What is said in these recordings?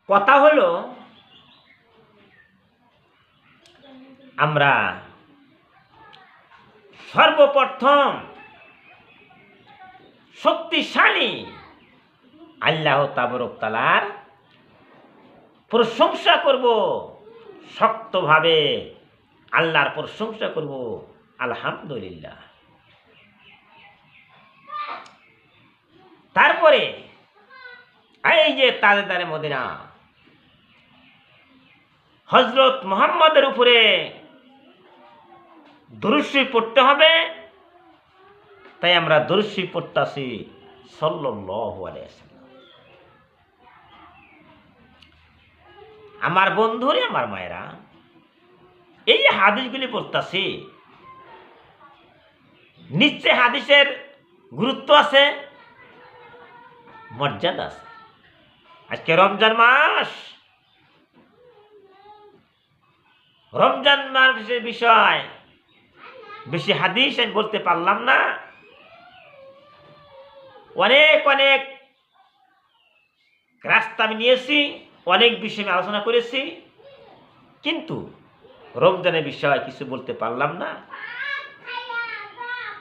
কথা হলো আমরা সর্বপ্রথম শক্তিশালী আল্লাহ তাবারক তাআলার প্রশংসা করব, শক্তভাবে আল্লাহর প্রশংসা করব। আলহামদুলিল্লাহ। তারপরে এই যে তাজদারে মদিনা হযরত মুহাম্মদের উপরে দুরূদ শরীফ পড়তে হবে, তাই আমরা দুরূদ শরীফ পড়তাছি সাল্লাল্লাহু আলাইহি ওয়াসাল্লাম। আমার বন্ধুরে, আমার মায়েরা, এই যে হাদিসগুলি পড়তাছি, নিশ্চয় হাদিসের গুরুত্ব আছে, মর্যাদা আছে। আজকে রমজান মাস, রমজান মাসের বিষয় বেশি হাদিস আমি বলতে পারলাম না। অনেক অনেক রাস্তা আমি নিয়েছি, অনেক বিষয় আমি আলোচনা করেছি, কিন্তু রমজানের বিষয় কিছু বলতে পারলাম না।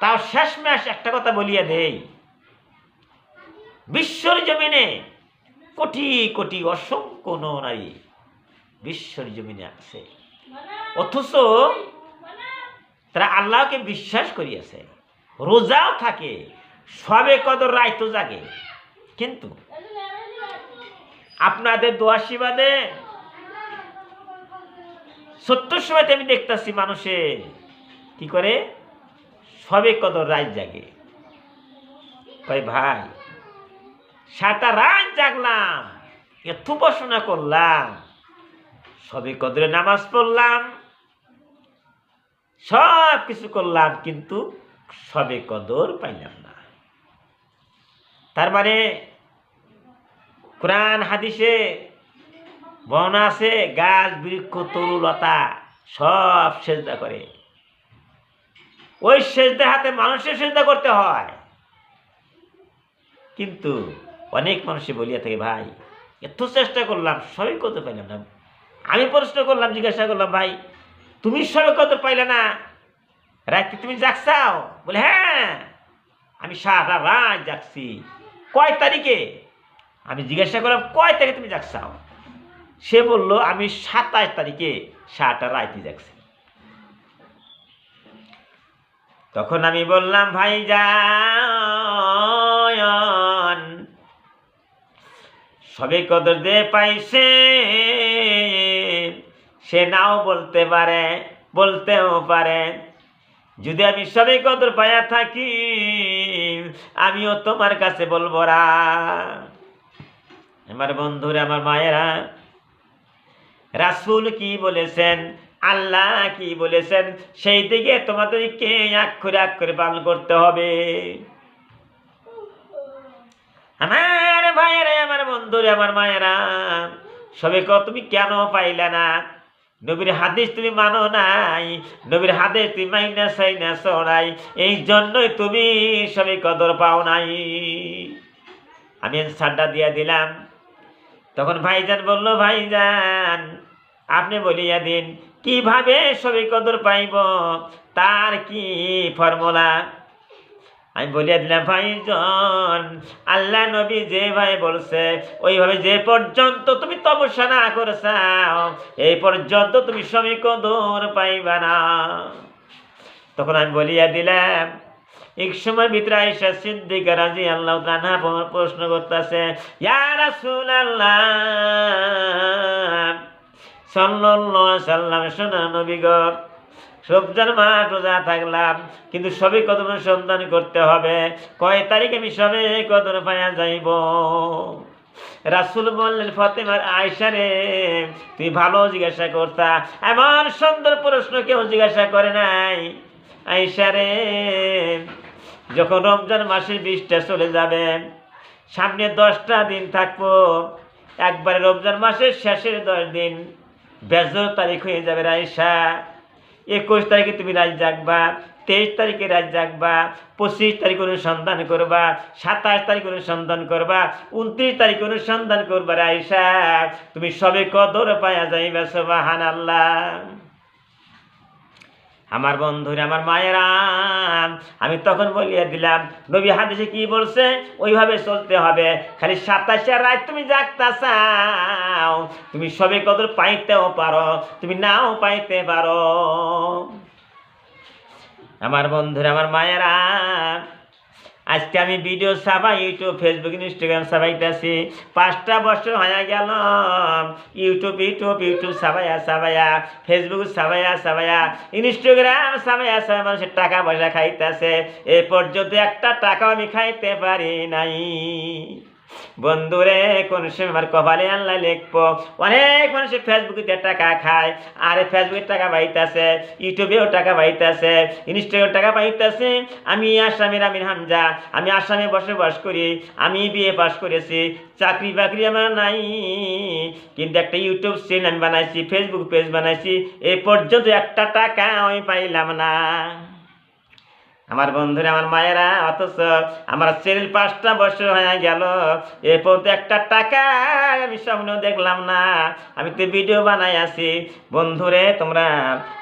তাও শেষমেশ একটা কথা বলিয়া দেই, বিশ্বর জমিনে কোটি কোটি অসংখ্য নারী বিশ্বর জমিনে আছে, অথচ তারা আল্লাহকে বিশ্বাস করিয়াছে, রোজাও থাকে, সবে কদর রাইতো জাগে, কিন্তু আপনাদের দোয়া আশীর্বাদে ছোট্ট সময়তে আমি দেখতেছি মানুষে কি করে সবে কদর রাত জাগে। কয় ভাই, সারা রাত জাগলাম, এত পড়াশোনা করলাম, সবে কদরে নামাজ পড়লাম, সব কিছু করলাম, কিন্তু সবে কদর পাইলাম না। তার মানে কোরআন হাদিসে বর্ণনা আছে, গাছ বৃক্ষ তরুলতা সব সেজদা করে, ওই সেজদার হাতে মানুষের সেজদা করতে হয়, কিন্তু অনেক মানুষে বলিয়া থাকে ভাই এত চেষ্টা করলাম সবই করতে পাইলাম না। আমি প্রশ্ন করলাম, জিজ্ঞাসা করলাম, ভাই তুমি সবে কদর পাইলে না, রাতে তুমি জাগছাও? বলে হ্যাঁ, আমি সারা রাত জাগছি। কয় তারিখে? আমি জিজ্ঞাসা করলাম কয় তারিখে তুমি জাগছাও? সে বলল আমি 27 তারিখে সারাটা রাতে জাগছি। তখন আমি বললাম, ভাই যান, সবে কদর দে পাইছে, সে নাও বলতে পারে, বলতেও পারে। যদি আমি সবে কদর পাইয়া থাকি, আমিও তোমার কাছে বলবো না। আমার বন্ধুরা, আমার মায়েরা, রাসূল কি বলেছেন, আল্লাহ কি বলেছেন, সেই দিকে তোমাদেরকে অক্ষরে অক্ষরে পালন করতে হবে। আমার ভাইয়েরা, আমার বন্ধুরা, আমার মায়েরা, সবে কদর তুমি কেন পাইলে না? নবীর হাদিস তুমি মানো নাই, নবীর হাদিস তুমি মাইনা চাইনা ছড়াই, এই জন্যই তুমি সবে কদর পাও নাই। আমি সাড্ডা দিয়া দিলাম। তখন ভাইজান বলল, ভাইজান আপনি বলিয়া দিন কিভাবে সবে কদর পাইব, তার কি ফর্মুলা? আমি বলিয়া দিলাম, ভাইজান আল্লাহ নবী যেভাবে বলছে ওইভাবে যে পর্যন্ত তুমি তপস্যা না করছাও, এই পর্যন্ত তুমি সবে কদর পাইবা না। তখন আমি বলিয়া দিলাম, এক সময় ভিতরে আয়েশা সিদ্দিকা রাদিয়াল্লাহু তাআলা প্রশ্ন করতেছে, ইয়া রাসূলুল্লাহ সাল্লাল্লাহু আলাইহি ওয়াসাল্লাম, সোনার নবী গো, রমজান মাস রোজা থাকলাম, কিন্তু সবে কদর সন্ধান করতে হবে, কয় তারিখে আমি সবে কদর পাইয়া যাইব? রাসূল বললেন, ফাতেমার আয়েশা রে, তুই ভালো জিজ্ঞাসা করতা, এমন সুন্দর প্রশ্ন কেউ জিজ্ঞাসা করে নাই। আয়েশা রে, যখন রমজান মাসের 20টা চলে যাবে, সামনে 10টা দিন থাকবো, একবারে রমজান মাসের শেষের 10 দিন বেজর তারিখ হয়ে যাবে আয়েশা, 21 তারিখে তুমি রাত জাগবা, 23 তারিখে রাত জাগবা, 25 তারিখ অনুসন্ধান করবা, 27 তারিখ অনুসন্ধান করবা, 29 তারিখ অনুসন্ধান করবা। আয়েশা তুমি সবে কদর পায়া যাইবা। সুবহানাল্লাহ। আমার বন্ধুরা, আমার মায়েরা, আমি তখন বলিয়া দিলাম নবী হাদিসে কি বলছে ওইভাবে চলতে হবে। খালি 27 রাত তুমি জাগতা চাও, তুমি সবে কদর পাইতেও পারো, তুমি নাও পাইতে পারো। আমার বন্ধুরা, আমার মায়েরা, আজকে আমি ভিডিও ছাপাই, ইউটিউব, ফেসবুক, ইনস্টাগ্রাম ছাপাইতেছি। 5টা বছর হয়ে গেল ইউটিউব ছাপাইয়া, ফেসবুক ছাপাইয়া, ইনস্টাগ্রাম ছাপাইয়া মানুষের টাকা পয়সা খাইতেছে। এ পর্যন্ত একটা টাকাও আমি খাইতে পারি নাই। বন্ধুরে, কোন সময় আমার কপালে আল্লাহ লিখবো। অনেক মানুষের ফেসবুকে টাকা খায়, আর ফেসবুকে টাকা পাইতেছে, ইউটিউবেও টাকা পাইতেছে, ইনস্টাগ্রামে টাকা পাইতেছে। আমি আসামের আমির হামজা, আমি আসামে বসবাস করি, আমি বিএ পাস করেছি, চাকরি বাকরি আমার নাই, কিন্তু একটা ইউটিউব চ্যানেল আমি বানাইছি, ফেসবুক পেজ বানাইছি, এ পর্যন্ত একটা টাকা আমি পাইলাম না। আমার বন্ধুরা, আমার মায়েরা, অথচ আমার চ্যানেল 5টা বছর হয়ে গেল, এ পর্যন্ত একটা টাকা আমি স্বপ্ন দেখলাম না। আমি তো ভিডিও বানাই আছি। বন্ধুরে, তোমরা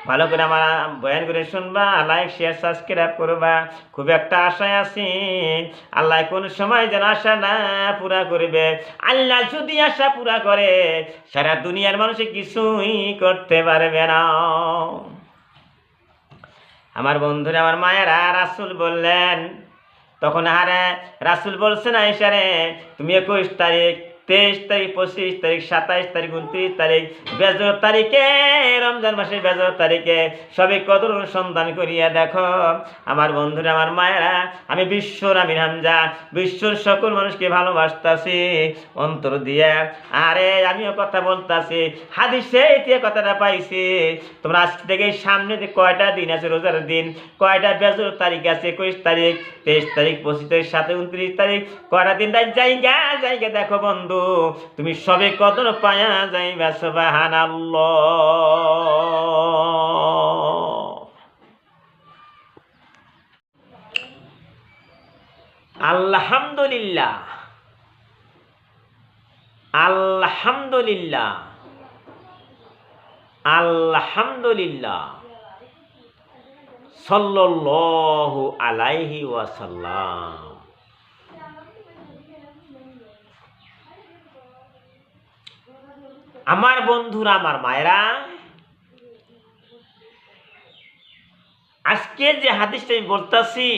ভালো করে আমার বয়ান করে শুনবা, লাইক, শেয়ার, সাবস্ক্রাইব করবা। খুব একটা আশায় আছি, আল্লাহ কোন সময় যেন আশা না পুরা করবে। আল্লাহ যদি আশা পুরা করে, সারা দুনিয়ার মানুষে কিছুই করতে পারবে না। আমার বন্ধুরা, আমার মায়েরা, রাসূল বললেন তখন, আরে রাসূল বলছেন আয়েশা রে, তুমি 21 তারিখ, 23 তারিখ, 25 তারিখ, 27 তারিখ, 29 তারিখ, বেজর তারিখে, রমজান মাসের বেজর তারিখে সবে কদর অনুসন্ধান করিয়া দেখো। আমার বন্ধুরা, আমার মায়েরা, আমি বিশ্বর আমির হামজা, বিশ্বর সকল মানুষকে ভালোবাসতাছি অন্তর দিয়া। আরে আমিও কথা বলতাছি, হাদিসে এতে কথাটা পাইছি। তোমরা আজ থেকে সামনে যে কয়টা দিন আছে রোজার দিন, কয়টা বেজর তারিখ আছে, 21 তারিখ, 23 তারিখ, 25 তারিখ, 27, 29 তারিখ, কয়টা দিন জায়গা দেখো বন্ধু, তুমি সবে কদর পায়া যাইবা। সুবহানাল্লাহ। আলহামদুলিল্লাহ, আলহামদুলিল্লাহ, আলহামদুলিল্লাহ, সাল্লাল্লাহু আলাইহি ওয়াসাল্লাম। আমার বন্ধুরা, আমার মায়েরা, আজকে যে হাদিসটা আমি বলতেছি,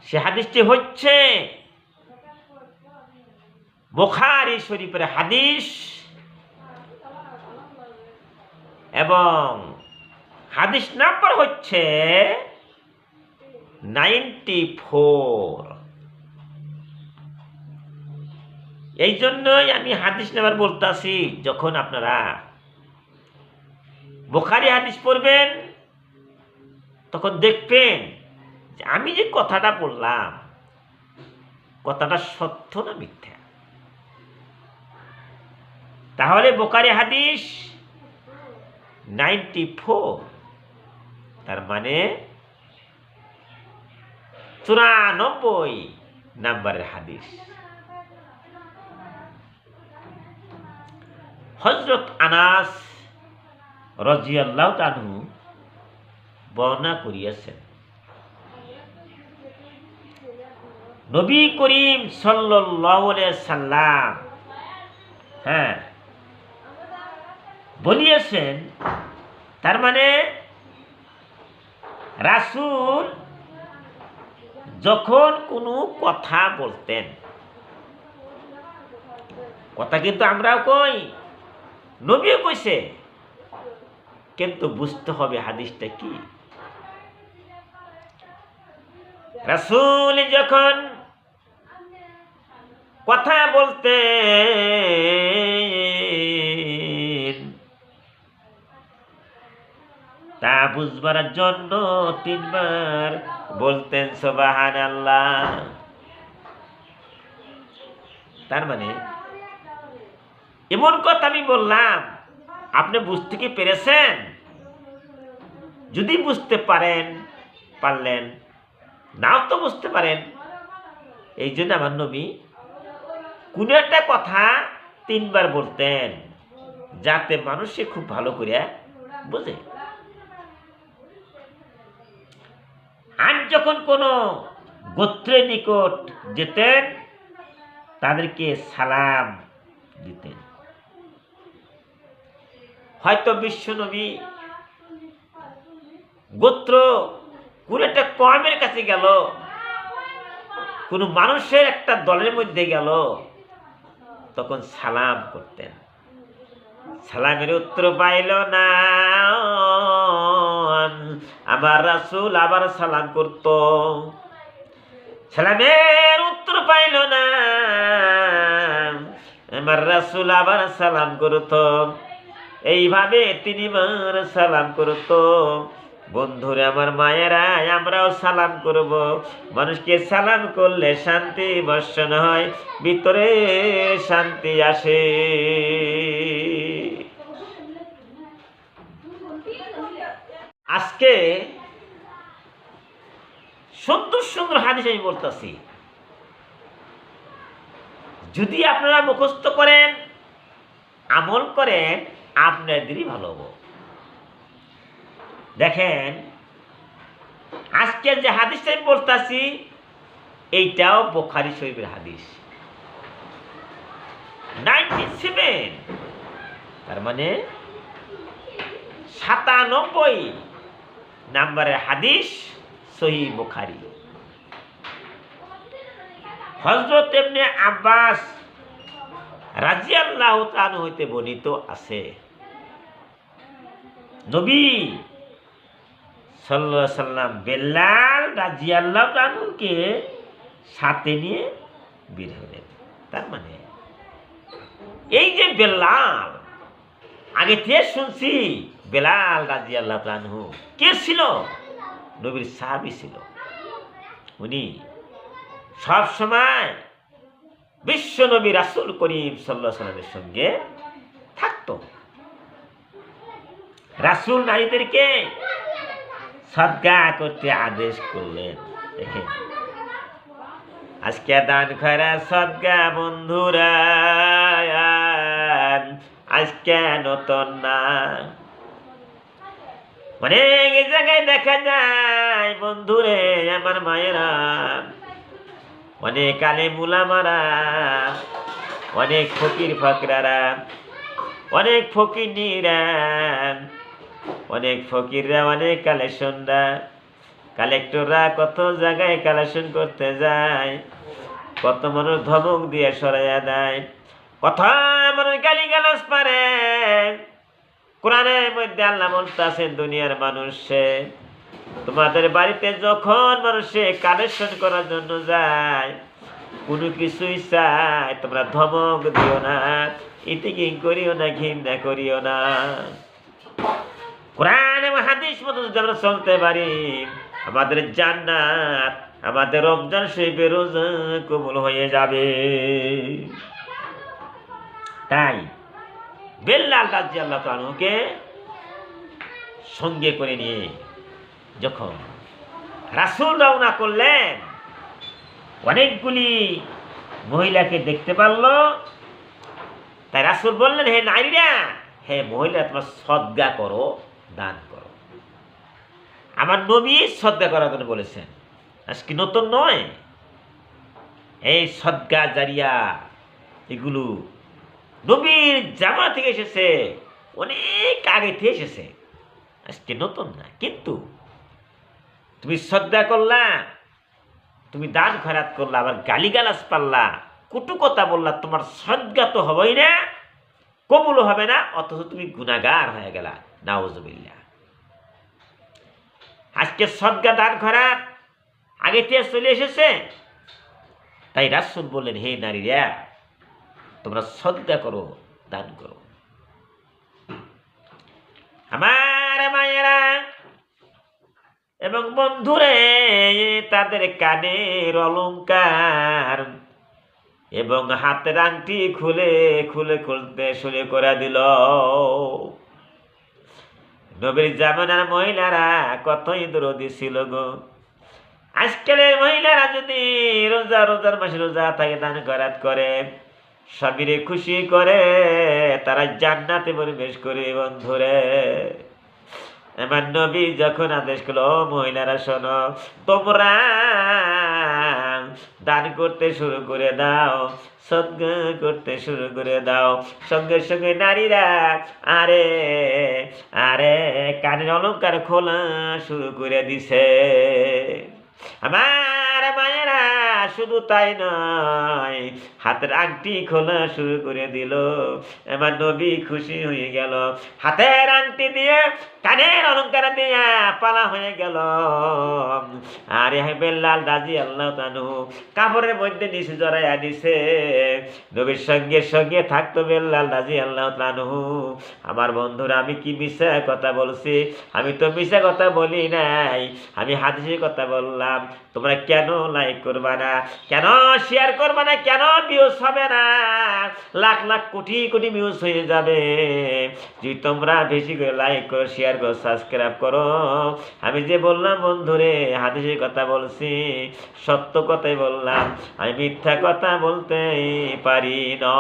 সে হাদিসটি হচ্ছে বুখারী শরীফের হাদিস, এবং হাদিস নাম্বার হচ্ছে 94। এই জন্যই আমি হাদিস নাম্বার বলতেছি। যখন আপনারা বুখারী হাদিস পড়বেন, তখন দেখবেন যে আমি যে কথাটা বললাম, কথাটা সত্য না মিথ্যা। তাহলে বুখারী হাদিস 94, তার মানে 94 নাম্বারের হাদিস। হযরত আনাস রাদিয়াল্লাহু আনহু বর্ণনা করিয়াছেন, নবী করিম সাল্লাল্লাহু আলাইহি সাল্লাম বলিয়েছেন, তার মানে রাসূল যখন কোনো কথা বলতেন, কথা কিন্তু আমরাও কই, নবীও কইছে, কিন্তু বুঝতে হবে হাদিসটা কি। রাসূল যখন কথা বলতেন, তা বুঝবার জন্য 3 বার বলতেন সুবহানাল্লাহ। তার মানে এমন কথা আমি বললাম আপনি বুঝতে কি পেরেছেন? যদি বুঝতে পারলেন, নাও তো বুঝতে পারেন। এই জন্য আমার নবী কোন একটা কথা 3 বার বলতেন, যাতে মানুষে খুব ভালো করে বোঝে। আর যখন কোনো গোত্রের নিকট যেতেন, তাদেরকে সালাম দিতেন। হয়তো বিশ্বনবী গোত্র কোন একটা কওমের কাছে গেল, কোন মানুষের একটা দলের মধ্যে গেল, তখন সালাম করতেন। সালামের উত্তর পাইল না, আমার রাসূল আবার সালাম করত। সালামের উত্তর পাইল না, আমার রাসূল আবার সালাম করত। এইভাবে 3 বার সালাম করত। বন্ধুরা, আমার মায়েরা, আমরাও সালাম করব। মানুষকে সালাম করলে শান্তি বর্ষণ হয়, ভিতরে শান্তি আসে। আজকে সুন্দর সুন্দর হাদিস আমি বলতেছি, যদি আপনারা মুখস্থ করেন, আমল করেন, আপনাদেরই ভালো হবে। দেখেন, আজকে যে হাদিসটা আমি বলতেছি, এইটাও বুখারী শরীফের হাদিস 97, তার মানে 97 নম্বরের হাদিস সহিহ বুখারী। হযরত ইবনে আব্বাস রাদিয়াল্লাহু তাআলা হইতে বর্ণিত আছে, নবী সাল্লাল্লাহু আলাইহি সাল্লাম বেলাল রাদিয়াল্লাহু তাআলাকে সাথে নিয়ে বের হলেন। তার মানে এই যে বেলাল, আগে থেকে শুনছি বেলাল রাদিয়াল্লাহু তাআলা কে ছিল? নবীর সাহাবী ছিল। উনি সব সময় বিশ্ব নবী রাসূল করিম সাল্লাল্লাহু আলাইহি সাল্লামের সঙ্গে থাকতো। রাসূল নারীদেরকে সদকা করতে আদেশ করলেন। দেখেন, আজকে দান খয়রা সদকা বন্ধুরা আজকে নতুন না, অনেক জায়গায় দেখা যায় বন্ধুরে, আমার মায়েরা, অনেক আলেম উলামারা, অনেক ফকির ফকরারা, অনেক ফকিনীরা, অনেক ফকিররা, অনেক কালেক্টররা কত জায়গায় কালেকশন করতে যায়, কত মানুষ ধমক দিয়ে সরাইয়া দেয়, কত মানুষ গালিগালাজ পারে। কোরআনের মধ্যে আল্লাহ বলতেছেন, দুনিয়ার মানুষে তোমাদের বাড়িতে যখন মানুষে কালেকশন করার জন্য যায়, কোনো কিছুই চায়, তোমরা ধমক দিও না, ইতিকিং করিও না, ঘৃণা করিও না। কোরআন এবং হাদিস মতো যদি আমরা চলতে পারি, আমাদের জান্নাত, আমাদের রমজান শরীফের রোজা কবুল হয়ে যাবে। তাই বেলাল রাদিয়াল্লাহু তাআলাকে সঙ্গে করে নিয়ে যখন রাসূল রওনা করলেন, অনেকগুলি মহিলাকে দেখতে পারল। তাই রাসূল বললেন, হে নারীরা, হে মহিলা, তোমরা সদকা করো, দান করো। আমার নবী সদকা করার জন্য বলেছেন, আজকে নতুন নয়। এই সদকা জারিয়া এগুলো নবীর জামানা থেকে এসেছে, অনেক আগে থেকে এসেছে, আজকে নতুন না। কিন্তু তুমি সদকা করলা, তুমি দান খয়রাত করলা, আবার গালিগালাজ পারলা, কটু কথা বললা, তোমার সদকা তো হবেই না, কবুল হবে না, অথচ তুমি গুনাহগার হয়ে গেলা। নাউজুবিল্লাহ। আজকে সদকা দান খয়রাত আগে থেকে চলে এসেছে। তাই রাসূল বললেন, হে নারীরা, তোমরা সদকা করো, দান করো। আমার মায়েরা এবং বন্ধুরে, তাদের কানের অলংকার এবং হাতের আংটি খুলে খুলতে শুরু করে দিল। নবীর জামানার মহিলারা কতই দরদি ছিল গো। আজকালের মহিলারা যদি রোজার মাসে রোজা থাকে, দান খয়রাত করে, স্বামীরে খুশি করে, তারা জান্নাতে পরিবেশ করে বন্ধুরে। আমার নবী যখন আদেশ করলো, মহিলারা শোনো, তোমরা দান করতে শুরু করে দাও, সদকা করতে শুরু করে দাও। সঙ্গে সঙ্গে নারীরা আরে আরে কানের অলংকার খোলা শুরু করে দিছে। আমার মায়েরা শুধু তাই নয়, হাতের আংটি খোলা শুরু করে দিল। আমার নবী খুশি হয়ে গেল, হাতের আংটি দিয়ে কানের অলংকার দিয়ে পালা হয়ে গেল। আর বেল্লাল রাদিয়াল্লাহু তাআলা কাপড়ের মধ্যে নিচে জড়াইয়া দিছে। নবীর সঙ্গে সঙ্গে থাকতো বেল্লাল রাদিয়াল্লাহু তাআলা। আমার বন্ধুরা, আমি কি মিথ্যা কথা বলছি? আমি তো মিথ্যা কথা বলি নাই, আমি হাদিসের কথা বললাম। তোমরা কেন লাইক করবা না, কেন শেয়ার করবা না, কেন ভিউজ হবে না? লাখ লাখ কোটি কোটি ভিউজ হয়ে যাবে যদি তোমরা বেশি করে লাইক করো, শেয়ার করো, সাবস্ক্রাইব করো। আমি যে বললাম বন্ধুরে, হাদিসের কথা বলছি, সত্য কথাই বললাম, আমি মিথ্যা কথা বলতে পারি না।